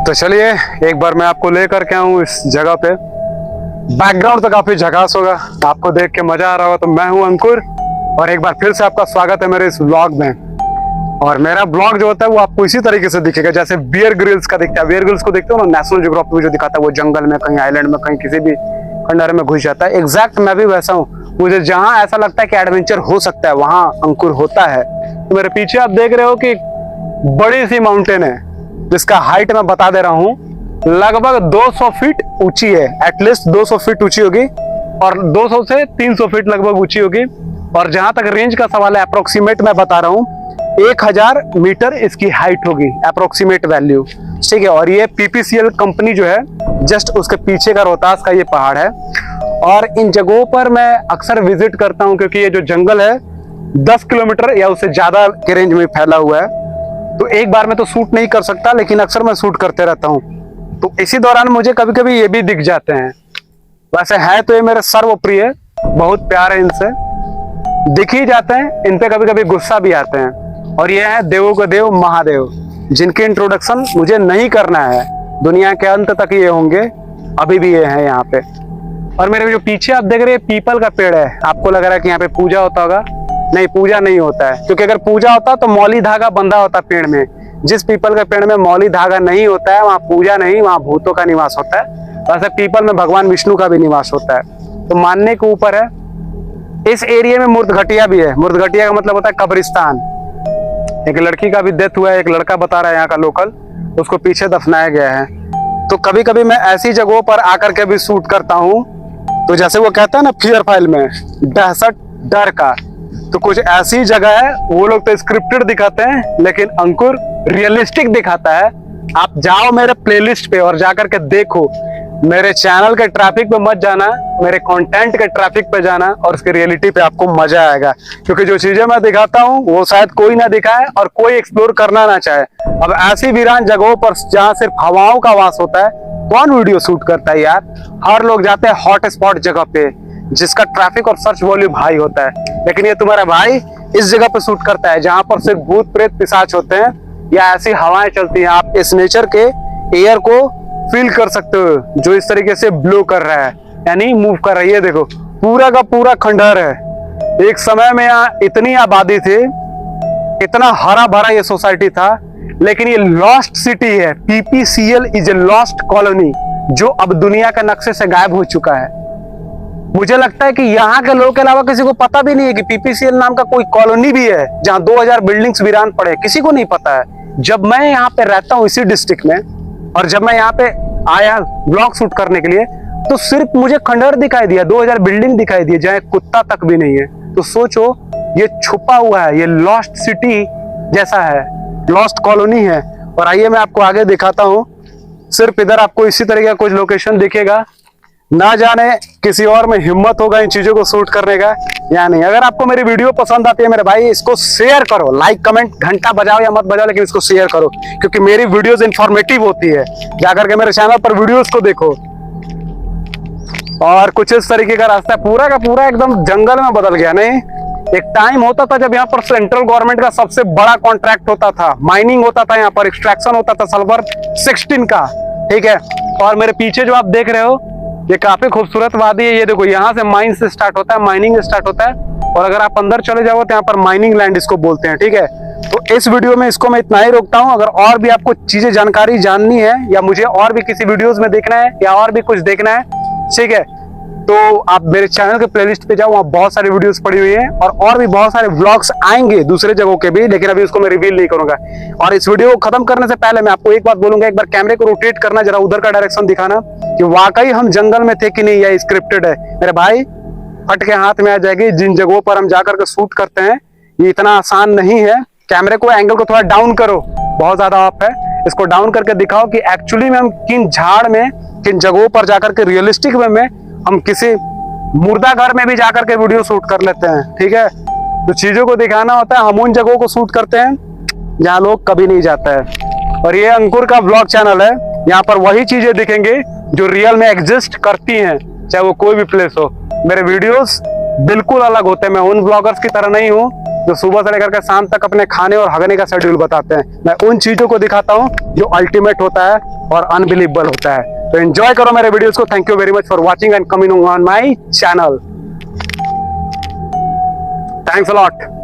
तो चलिए एक बार मैं आपको लेकर के आऊँ इस जगह पे। बैकग्राउंड तो काफी झकास होगा, आपको देख के मजा आ रहा होगा। तो मैं हूँ अंकुर और एक बार फिर से आपका स्वागत है मेरे इस व्लॉग में। और मेरा ब्लॉग जो होता है वो आपको इसी तरीके से दिखेगा जैसे बियर ग्रिल्स का दिखता है। बियर ग्रिल्स को देखते हो ना, नेशनल ज्योग्राफिक में जो दिखाता है, वो जंगल में, कहीं आइलैंड में, कहीं किसी भी खंडहर में घुस जाता है। एग्जैक्ट मैं भी वैसा हूँ। मुझे जहां ऐसा लगता है कि एडवेंचर हो सकता है वहां अंकुर होता है। तो मेरे पीछे आप देख रहे हो कि बड़ी सी माउंटेन है जिसका हाइट मैं बता दे रहा हूँ लगभग 200 फीट ऊंची है। एटलीस्ट 200 फीट ऊंची होगी और 200 से 300 फीट लगभग ऊंची होगी। और जहां तक रेंज का सवाल है, अप्रोक्सीमेट मैं बता रहा हूँ 1000 मीटर इसकी हाइट होगी, अप्रोक्सीमेट वैल्यू, ठीक है। और ये पीपीसीएल कंपनी जो है, जस्ट उसके पीछे का रोहतास का ये पहाड़ है। और इन जगहों पर मैं अक्सर विजिट करता हूँ क्योंकि ये जो जंगल है 10 किलोमीटर या उससे ज्यादा के रेंज में फैला हुआ है। तो एक बार में तो शूट नहीं कर सकता, लेकिन अक्सर मैं शूट करते रहता हूँ। तो इसी दौरान मुझे कभी कभी ये भी दिख जाते हैं। वैसे है तो ये मेरे सर्वप्रिय, बहुत प्यार है इनसे, दिख ही जाते हैं। इन पे कभी कभी गुस्सा भी आते हैं। और ये है देवों का देव महादेव, जिनकी इंट्रोडक्शन मुझे नहीं करना है, दुनिया के अंत तक ये होंगे, अभी भी ये है यहाँ पे। और मेरे जो पीछे आप देख रहे हैं पीपल का पेड़ है। आपको लग रहा है कि यहाँ पे पूजा होता होगा, नहीं, पूजा नहीं होता है। क्योंकि अगर पूजा होता तो मौली धागा बंधा होता पेड़ में। जिस पीपल के पेड़ में मौली धागा नहीं होता है वहां पूजा नहीं, वहां भूतों का निवास होता है। वैसे पीपल में भगवान विष्णु का भी निवास होता है। तो मानने के ऊपर है। इस एरिया में मूर्तघटिया भी है। मूर्तघटिया का मतलब होता है कब्रिस्तान। एक लड़की का भी डेथ हुआ है, एक लड़का बता रहा है यहाँ का लोकल, उसको पीछे दफनाया गया है। तो कभी कभी मैं ऐसी जगहों पर आकर के भी शूट करता हूँ। तो जैसे वो कहता है ना फियर फाइल में, दहशत डर का, तो कुछ ऐसी जगह है। वो लोग तो स्क्रिप्टेड दिखाते हैं, लेकिन अंकुर रियलिस्टिक दिखाता है। आप जाओ मेरे प्लेलिस्ट पे और जाकर के देखो। मेरे चैनल के ट्रैफिक पे मत जाना, मेरे कंटेंट के ट्रैफिक पे जाना, और उसकी रियलिटी पे आपको मजा आएगा। क्योंकि जो चीजें मैं दिखाता हूँ वो शायद कोई ना दिखाए और कोई एक्सप्लोर करना ना चाहे। अब ऐसी वीरान जगहों पर जहाँ सिर्फ हवाओं का वास होता है, कौन वीडियो शूट करता है यार। हर लोग जाते हैं हॉट स्पॉट जगह पे जिसका ट्रैफिक और सर्च वॉल्यूम हाई होता है। लेकिन ये तुम्हारा भाई इस जगह पे शूट करता है जहां पर सिर्फ भूत प्रेत पिशाच होते हैं या ऐसी हवाएं चलती हैं। आप इस नेचर के एयर को फील कर सकते हो जो इस तरीके से ब्लो कर रहा है, यानी मूव कर रही है। देखो पूरा का पूरा खंडहर है। एक समय में यहाँ इतनी आबादी थी, इतना हरा भरा ये सोसाइटी था, लेकिन ये लॉस्ट सिटी है। पीपीसीएल इज ए लॉस्ट कॉलोनी जो अब दुनिया के नक्शे से गायब हो चुका है। मुझे लगता है कि यहाँ के लोगों के अलावा किसी को पता भी नहीं है कि पीपीसीएल नाम का कोई कॉलोनी भी है जहाँ 2000 बिल्डिंग्स वीरान पड़े। किसी को नहीं पता है। जब मैं यहाँ पे रहता हूँ इसी डिस्ट्रिक्ट में, और जब मैं यहाँ पे आया ब्लॉग शूट करने के लिए, तो सिर्फ मुझे खंडहर दिखाई दिया, 2000 बिल्डिंग दिखाई दी, जहाँ कुत्ता तक भी नहीं है। तो सोचो ये छुपा हुआ है, ये लॉस्ट सिटी जैसा है, लॉस्ट कॉलोनी है। और आइए मैं आपको आगे दिखाता हूँ। सिर्फ इधर आपको इसी तरीके का कुछ लोकेशन दिखेगा। ना जाने किसी और में हिम्मत होगा इन चीजों को शूट करने का या नहीं। अगर आपको मेरी वीडियो पसंद आती है मेरे भाई, इसको शेयर करो, लाइक कमेंट घंटा बजाओ या मत बजाओ, लेकिन इसको शेयर करो, क्योंकि मेरी वीडियोस इंफॉर्मेटिव होती है। जाकर के मेरे चैनल पर वीडियोस को देखो। और कुछ इस तरीके का रास्ता है, पूरा का पूरा एकदम जंगल में बदल गया। नहीं, एक टाइम होता था जब यहाँ पर सेंट्रल गवर्नमेंट का सबसे बड़ा कॉन्ट्रैक्ट होता था, माइनिंग होता था, यहाँ पर एक्सट्रैक्शन होता था सल्फर 16 का, ठीक है। और मेरे पीछे जो आप देख रहे हो ये काफी खूबसूरत वादी है। ये देखो यहाँ से माइन से स्टार्ट होता है, माइनिंग स्टार्ट होता है। और अगर आप अंदर चले जाओ तो यहाँ पर माइनिंग लैंड इसको बोलते हैं, ठीक है। तो इस वीडियो में इसको मैं इतना ही रोकता हूँ। अगर और भी आपको चीजें जानकारी जाननी है या मुझे और भी किसी वीडियोस में देखना है या और भी कुछ देखना है, ठीक है, तो आप मेरे चैनल के प्लेलिस्ट पे जाओ, वहाँ बहुत सारी वीडियोस पड़ी हुई हैं। और भी बहुत सारे व्लॉग्स आएंगे दूसरे जगहों के भी, लेकिन अभी उसको मैं रिवील नहीं करूंगा। और इस वीडियो को खत्म करने से पहले मैं आपको एक बात बोलूंगा, एक बार कैमरे को रोटेट करना, जरा उधर का डायरेक्शन दिखाना कि वाकई हम जंगल में थे कि नहीं या स्क्रिप्टेड है। मेरे भाई फट के हाथ में आ जाएगी। जिन जगहों पर हम जाकर के शूट करते हैं ये इतना आसान नहीं है। कैमरे को एंगल को थोड़ा डाउन करो, बहुत ज्यादा अप है, इसको डाउन करके दिखाओ कि एक्चुअली में हम किन झाड़ में, किन जगहों पर जाकर के रियलिस्टिक वे में हम किसी मुर्दा घर में भी जाकर के वीडियो शूट कर लेते हैं, ठीक है। तो चीजों को दिखाना होता है। हम उन जगहों को शूट करते हैं जहाँ लोग कभी नहीं जाता है। और ये अंकुर का व्लॉग चैनल है, यहाँ पर वही चीजें दिखेंगे जो रियल में एग्जिस्ट करती हैं, चाहे वो कोई भी प्लेस हो। मेरे वीडियोस बिल्कुल अलग होते हैं। मैं उन ब्लॉगर्स की तरह नहीं हूँ जो सुबह से लेकर के शाम तक अपने खाने और हगने का शेड्यूल बताते हैं। मैं उन चीजों को दिखाता हूँ जो अल्टीमेट होता है और अनबिलीवेबल होता है। तो एंजॉय करो मेरे वीडियोस को। Thank you very much for watching and coming on my channel. Thanks a lot.